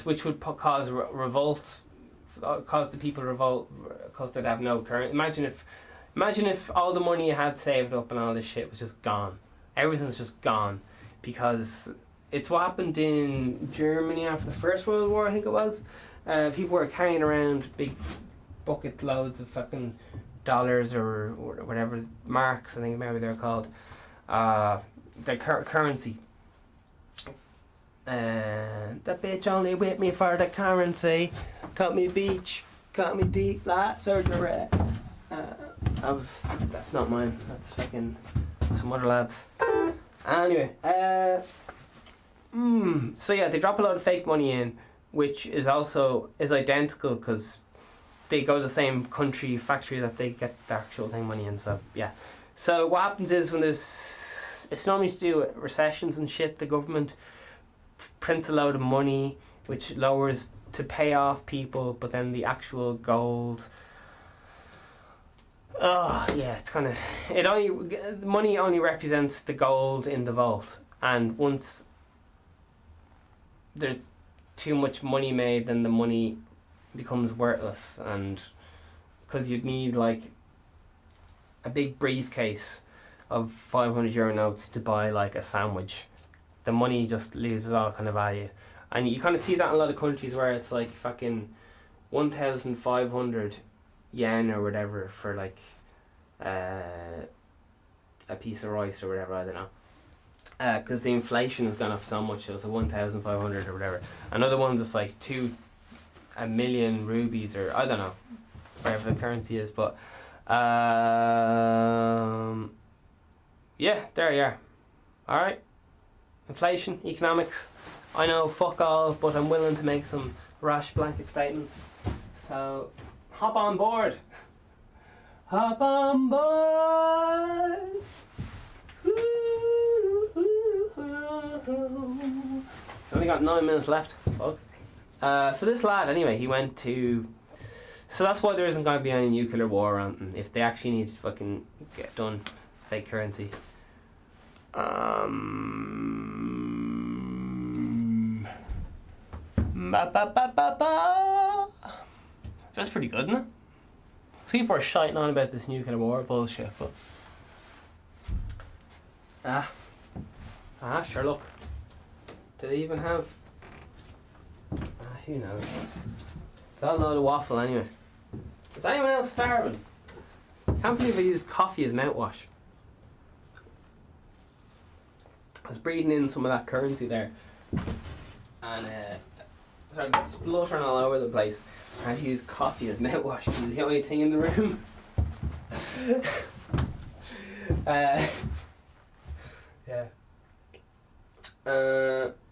which would cause revolt, cause the people revolt, because they'd have no currency. Imagine if all the money you had saved up and all this shit was just gone. Everything's just gone. Because it's what happened in Germany after the First World War, I think it was. People were carrying around big bucket loads of fucking dollars or whatever, marks, I think maybe they're called. Their currency. That bitch only with me for the currency. Cut me beach, cut me deep like surgery. That's not mine. That's fucking some other lads. Anyway, so yeah, they drop a lot of fake money in, which is identical because they go to the same country factory that they get the actual thing money in. So yeah, so what happens is when it's normally to do with recessions and shit, the government prints a load of money which lowers to pay off people, but then the actual gold. Oh yeah, it's kind of money only represents the gold in the vault, and once there's too much money made, then the money becomes worthless, and because you'd need like a big briefcase of €500 notes to buy like a sandwich, the money just loses all kind of value, and you kind of see that in a lot of countries where it's like fucking 1,500 yen or whatever for like a piece of rice or whatever, I don't know. because the inflation has gone up so much. So it's like 1,500 or whatever. Another one's it's like 1 million rupees, or I don't know, whatever the currency is. But yeah, there you are. All right, inflation, economics. I know fuck all, but I'm willing to make some rash blanket statements. So hop on board. Hop on board. It's only got 9 minutes left. Fuck. So this lad, anyway, he went to. So that's why there isn't going to be any nuclear war around them. If they actually need to fucking get done, fake currency. That's pretty good, isn't it? People are shiting on about this nuclear war bullshit, but sure, look. Do they even have? Who knows? It's all a load of waffle anyway. Is anyone else starving? Can't believe I used coffee as mouthwash. I was breathing in some of that currency there, and started spluttering all over the place. I had to use coffee as mouthwash because it's the only thing in the room. Yeah.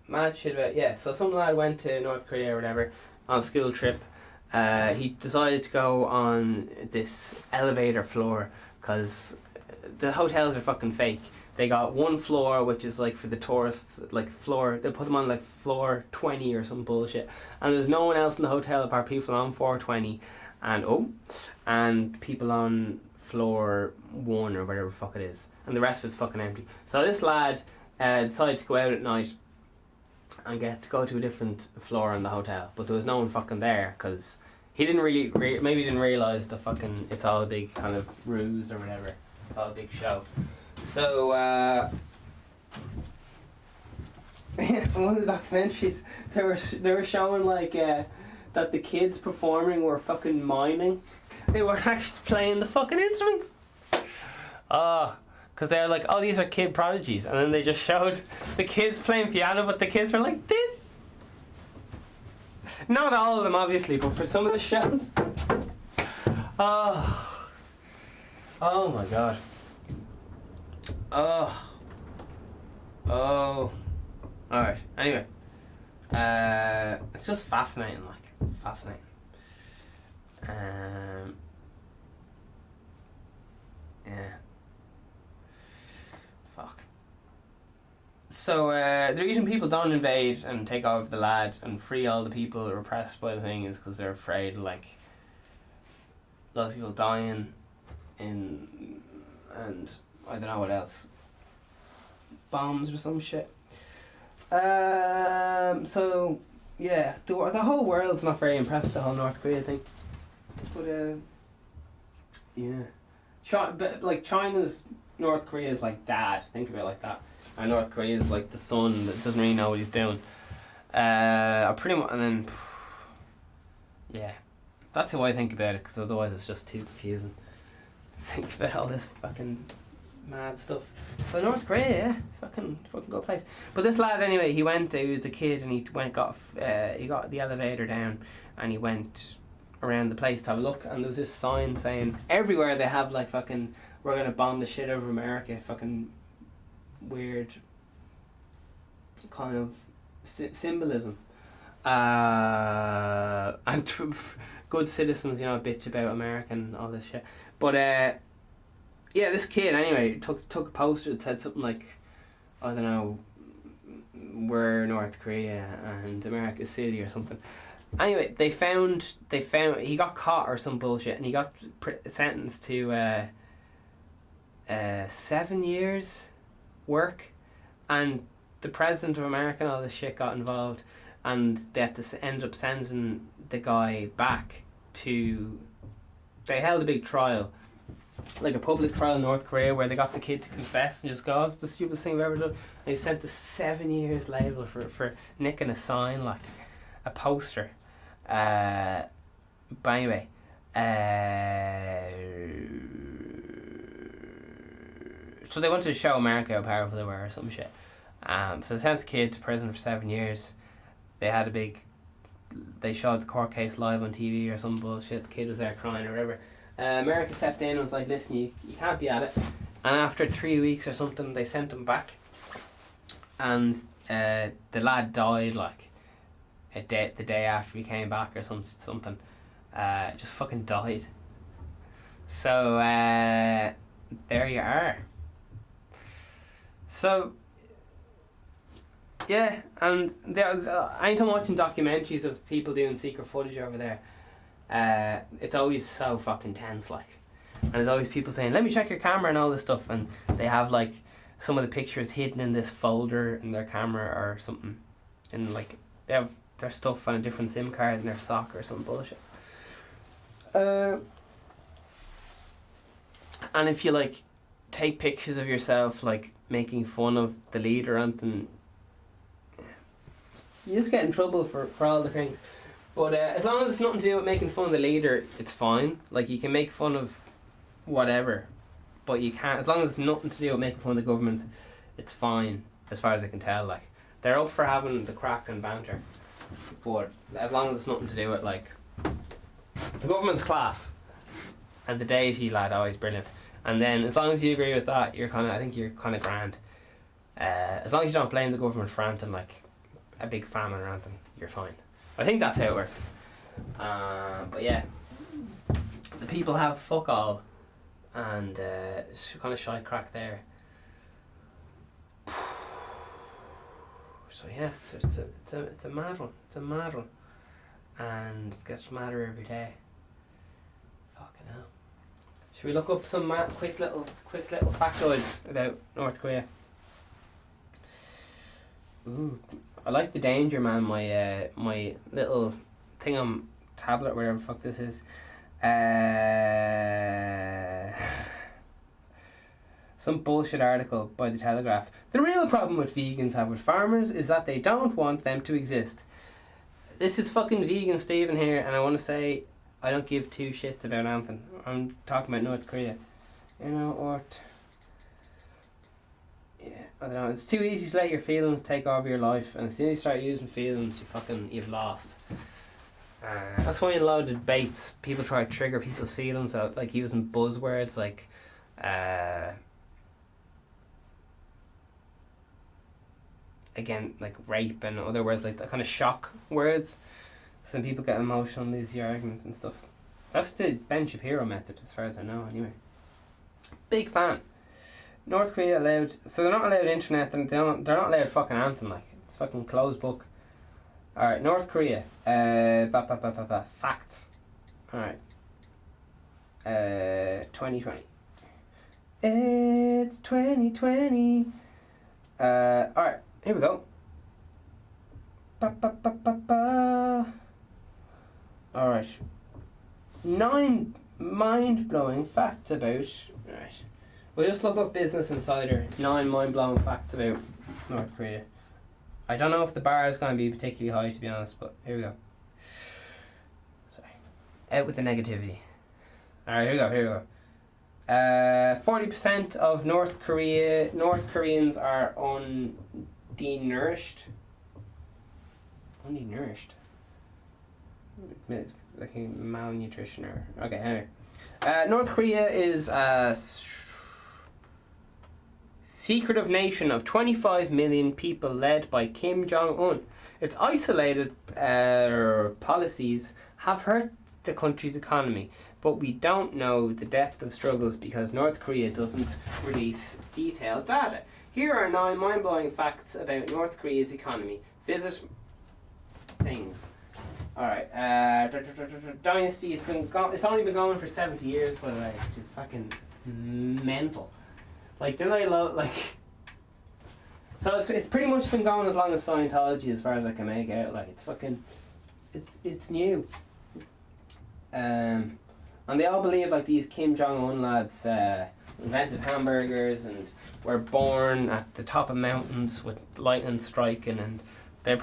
Mad shit about, yeah, so some lad went to North Korea or whatever on a school trip. He decided to go on this elevator floor because the hotels are fucking fake. They got one floor which is like for the tourists, like floor, they put them on like floor 20 or some bullshit, and there's no one else in the hotel apart people on floor 20 and people on floor 1 or whatever the fuck it is, and the rest of it's fucking empty. So this lad decided to go out at night and go to a different floor in the hotel, but there was no one fucking there because he didn't really maybe he didn't realise the fucking it's all a big kind of ruse or whatever, it's all a big show. So one of the documentaries they were showing like that the kids performing were fucking miming. They weren't actually playing the fucking instruments. Because they're like, oh, these are kid prodigies, and then they just showed the kids playing piano, but the kids were like this. Not all of them, obviously, but for some of the shows. Oh my god. Alright, anyway. It's just fascinating, fascinating. Yeah. Fuck. So, the reason people don't invade and take over the lad and free all the people repressed by the thing is because they're afraid, like, lots of people dying and I don't know what else. Bombs or some shit. So, yeah, the whole world's not very impressed with the whole North Korea thing. But, yeah. China's North Korea is like dad, think of it like that. And North Korea is like the son that doesn't really know what he's doing. Pretty much, and then, yeah. That's how I think about it, because otherwise it's just too confusing. Think about all this fucking mad stuff. So North Korea, yeah, fucking good place. But this lad anyway, he was a kid and he got the elevator down and he went around the place to have a look, and there was this sign saying everywhere they have like fucking we're gonna bomb the shit over America, fucking weird kind of symbolism. And good citizens, bitch about America and all this shit. But yeah, this kid anyway took a poster that said something like, I don't know, we're North Korea and America's City or something. Anyway, they found he got caught or some bullshit, and he got sentenced to 7 years work, and the president of America and all this shit got involved, and they had to end up sending the guy back to. They held a big trial, like a public trial in North Korea, where they got the kid to confess and just go, oh, it's the stupidest thing I've ever done. And he sent to 7 years label for nicking a sign, like a poster. But anyway, so they wanted to show America how powerful they were or some shit. So they sent the kid to prison for 7 years. They showed the court case live on TV or some bullshit. The kid was there crying or whatever. America stepped in and was like, listen, you can't be at it. And after 3 weeks or something, they sent him back. And the lad died like the day after he came back or something. Just fucking died. So there you are. So yeah, and anytime watching documentaries of people doing secret footage over there, it's always so fucking tense, like. And there's always people saying, let me check your camera and all this stuff, and they have like some of the pictures hidden in this folder in their camera or something, and like they have their stuff on a different SIM card in their sock or some bullshit. And if you like take pictures of yourself like making fun of the leader or anything, you just get in trouble for all the things. But as long as it's nothing to do with making fun of the leader, it's fine. Like, you can make fun of whatever, but you can't, as long as it's nothing to do with making fun of the government, it's fine, as far as I can tell. Like, they're up for having the crack and banter, but as long as it's nothing to do with, like, the government's class, and the deity lad, always brilliant. And then, as long as you agree with that, I think you're kind of grand. As long as you don't blame the government for anything, like a big famine or anything, you're fine. I think that's how it works. But yeah, the people have fuck all, and it's kind of shy crack there. So yeah, it's a mad one. It's a mad one, and it gets madder every day. Fucking hell. Should we look up some quick little factoids about North Korea? Ooh, I like the Danger Man, my little thing on tablet, whatever the fuck this is. Some bullshit article by the Telegraph. The real problem with vegans have with farmers is that they don't want them to exist. This is fucking vegan Stephen here, and I want to say I don't give two shits about anything. I'm talking about North Korea. You know what? Yeah, I don't know. It's too easy to let your feelings take over your life, and as soon as you start using feelings, you've lost. That's why in a lot of debates, people try to trigger people's feelings out, like using buzzwords like again, like rape and other words like that, kind of shock words. So then people get emotional and lose the arguments and stuff. That's the Ben Shapiro method, as far as I know, anyway. Big fan. North Korea allowed, so they're not allowed internet, and they're not allowed fucking anything, like, it's fucking closed book. Alright, North Korea. Facts. Alright. 2020. It's 2020. Alright, here we go. Alright. 9 mind-blowing facts about... Right. We'll just look up Business Insider. 9 mind-blowing facts about North Korea. I don't know if the bar is going to be particularly high, to be honest, but here we go. Sorry. Out with the negativity. Alright, here we go. 40% of North Koreans are undernourished. Undernourished? Like malnutrition or... Okay, anyway. North Korea is a secretive nation of 25 million people led by Kim Jong-un. Its isolated policies have hurt the country's economy, but we don't know the depth of struggles because North Korea doesn't release detailed data. Here are 9 mind-blowing facts about North Korea's economy. Visit things. Alright, Dynasty has been it's only been going for 70 years, by the way, which is fucking mental. Like, don't I like... So it's pretty much been going as long as Scientology, as far as I can make out. Like, it's fucking... It's new. And they all believe, like, these Kim Jong-un lads invented hamburgers and were born at the top of mountains with lightning striking, and they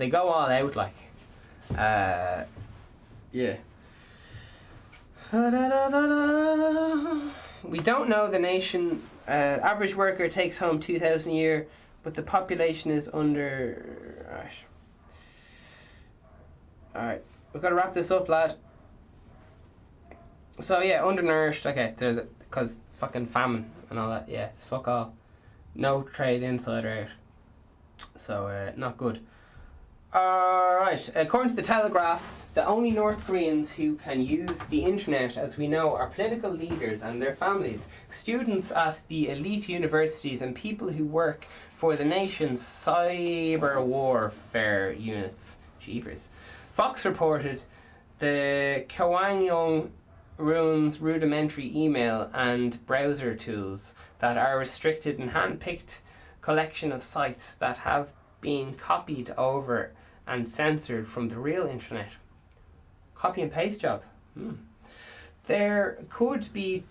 go all out, like... Yeah. We don't know the nation. Average worker takes home $2,000 a year, but the population is under... Alright, we've got to wrap this up, lad. So yeah, undernourished, okay, because fucking famine and all that, yeah, it's fuck all. No trade inside or out. So, not good. Alright, according to the Telegraph, the only North Koreans who can use the internet, as we know, are political leaders and their families, students at the elite universities, and people who work for the nation's cyber warfare units. Jeepers. Fox reported the Pyongyang ruins rudimentary email and browser tools that are restricted and hand-picked collection of sites that have been copied over and censored from the real internet. Copy and paste job. There could be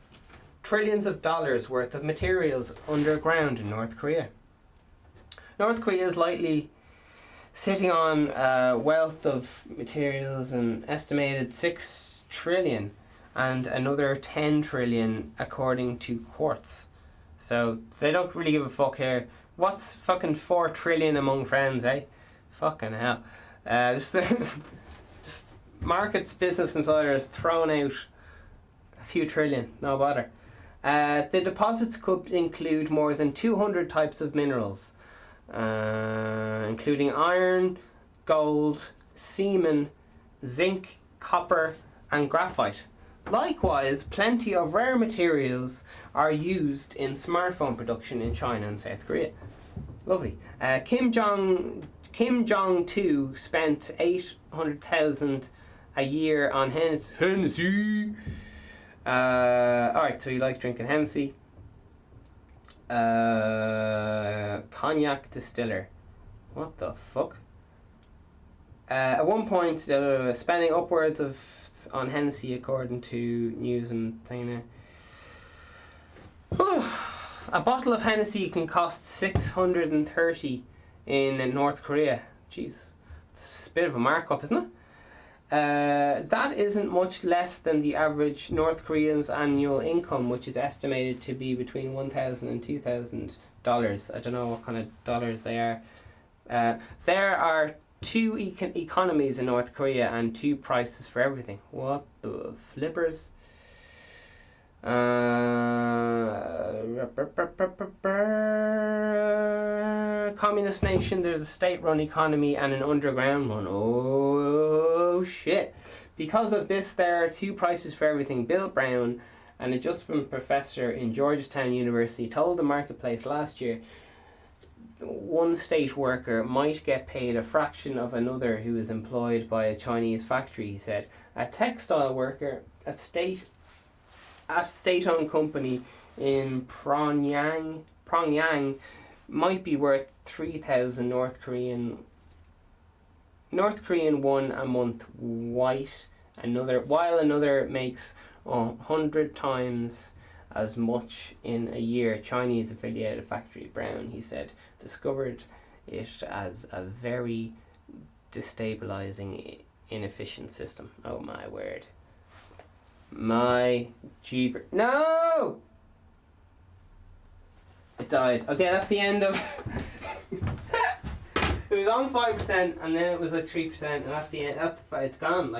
trillions of dollars worth of materials underground in North Korea. North Korea is likely sitting on a wealth of materials, an estimated 6 trillion and another 10 trillion according to Quartz. So they don't really give a fuck here. What's fucking 4 trillion among friends, eh? Fucking hell. Just markets, business insiders thrown out a few trillion, no bother. The deposits could include more than 200 types of minerals, including iron, gold, semen, zinc, copper, and graphite. Likewise, plenty of rare materials are used in smartphone production in China and South Korea. Lovely. Kim Jong-2 spent 800,000 a year on Hennessy. Alright, so you like drinking Hennessy. Cognac distiller. What the fuck? At one point, spending upwards of on Hennessy, according to news and thing. A bottle of Hennessy can cost 630 in North Korea. Jeez, it's a bit of a markup, isn't it? That isn't much less than the average North Korean's annual income, which is estimated to be between $1,000 and $2,000. I don't know what kind of dollars they are. There are 2 economies in North Korea and 2 prices for everything. What the flippers? Communist nation, there's a state-run economy and an underground one. Oh shit. Because of this, there are 2 prices for everything. Bill Brown, an adjustment professor in Georgetown University, told the Marketplace last year one state worker might get paid a fraction of another who is employed by a Chinese factory, he said. A textile worker, a state-owned company in Pyongyang might be worth 3,000 North Korean won a month, while another makes 100 times as much in a year. Chinese affiliated factory Brown, he said, discovered it as a very destabilizing, inefficient system. Oh my word. My jeeper. No! It died. Okay, that's the end of... It was on 5% and then it was like 3% and that's the end. It's gone.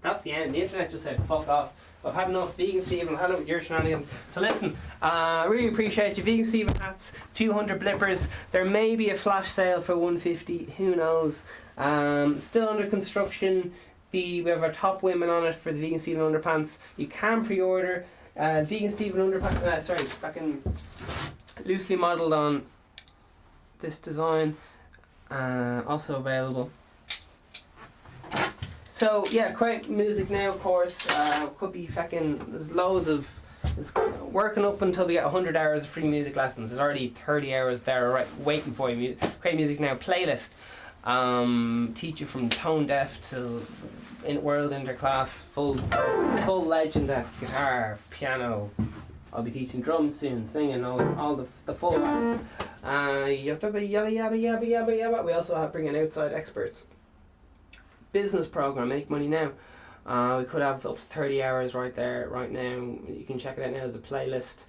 That's the end. The internet just said fuck off. I've had enough. Vegan Steven, I've had enough with your shenanigans. So listen, really appreciate you. Vegan Steven hats, 200 blippers. There may be a flash sale for 150. Who knows? Still under construction. We have our top women on it for the Vegan Steven underpants. You can pre-order Vegan Steven underpants. Fucking loosely modelled on this design. Also available. So yeah, great music now, of course. Could be fucking. There's loads of. It's working up until we get 100 hours of free music lessons. There's already 30 hours there, right, waiting for you. Great music now. Playlist. Teach you from tone deaf to world interclass, full legend at guitar, piano. I'll be teaching drums soon, singing all the full. Yabba yabba yabba. We also have bringing outside experts. Business program, make money now. We could have up to 30 hours right there, right now. You can check it out now as a playlist.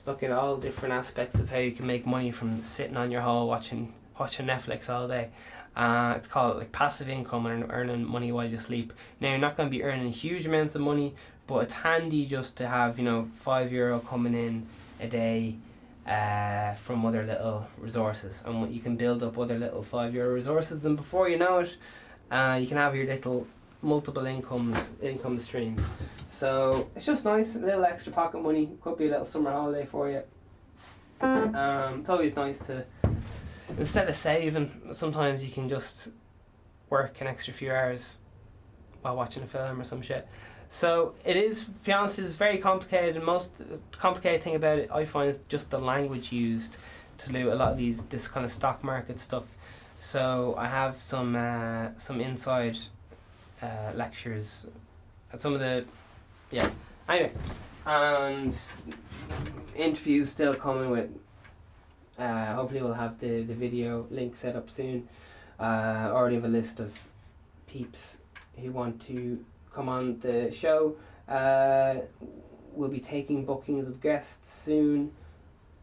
look at all different aspects of how you can make money from sitting on your hall watching Netflix all day. It's called like passive income and earning money while you sleep. Now you're not going to be earning huge amounts of money, but it's handy just to have, you know, €5 coming in a day from other little resources, and you can build up other little €5 resources. Then before you know it, you can have your little multiple income streams. So it's just nice, a little extra pocket money. Could be a little summer holiday for you. It's always nice to, instead of saving, sometimes you can just work an extra few hours while watching a film or some shit. So it is, to be honest, it's very complicated, and most complicated thing about it I find is just the language used to do a lot of this kind of stock market stuff. So I have some inside lectures, some of the, anyway, and interviews still coming with, hopefully we'll have the video link set up soon. Already have a list of peeps who want to come on the show. We'll be taking bookings of guests soon,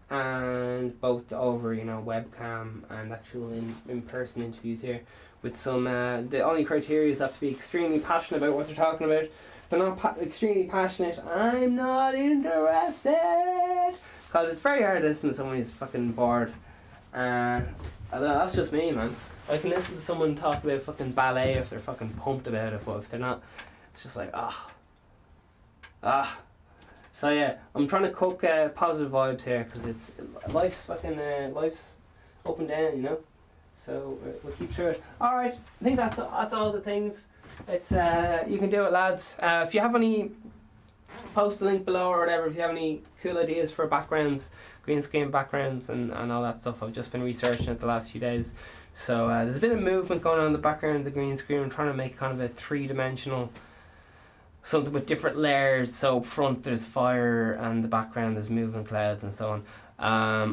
and both over, you know, webcam and actual in-person interviews here with some, the only criteria is have to be extremely passionate about what they're talking about. If they're not extremely passionate, I'm not interested, because it's very hard to listen to someone who's fucking bored. I don't know, that's just me, man. I can listen to someone talk about fucking ballet if they're fucking pumped about it, but if they're not, it's just like, So yeah, I'm trying to cook positive vibes here, because it's life's up and down, you know. So we'll keep through it. All right, I think that's all the things. It's you can do it, lads. If you have any, post the link below or whatever. If you have any cool ideas for backgrounds, green screen backgrounds, and all that stuff, I've just been researching it the last few days. So there's a bit of movement going on in the background of the green screen. I'm trying to make kind of a three-dimensional, something with different layers. So up front there's fire, and the background there's moving clouds and so on.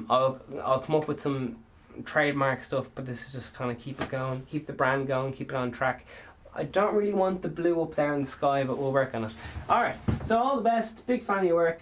I'll come up with some trademark stuff, but this is just trying to keep it going, keep the brand going, keep it on track. I don't really want the blue up there in the sky, but we'll work on it. Alright, so all the best, big fan of your work.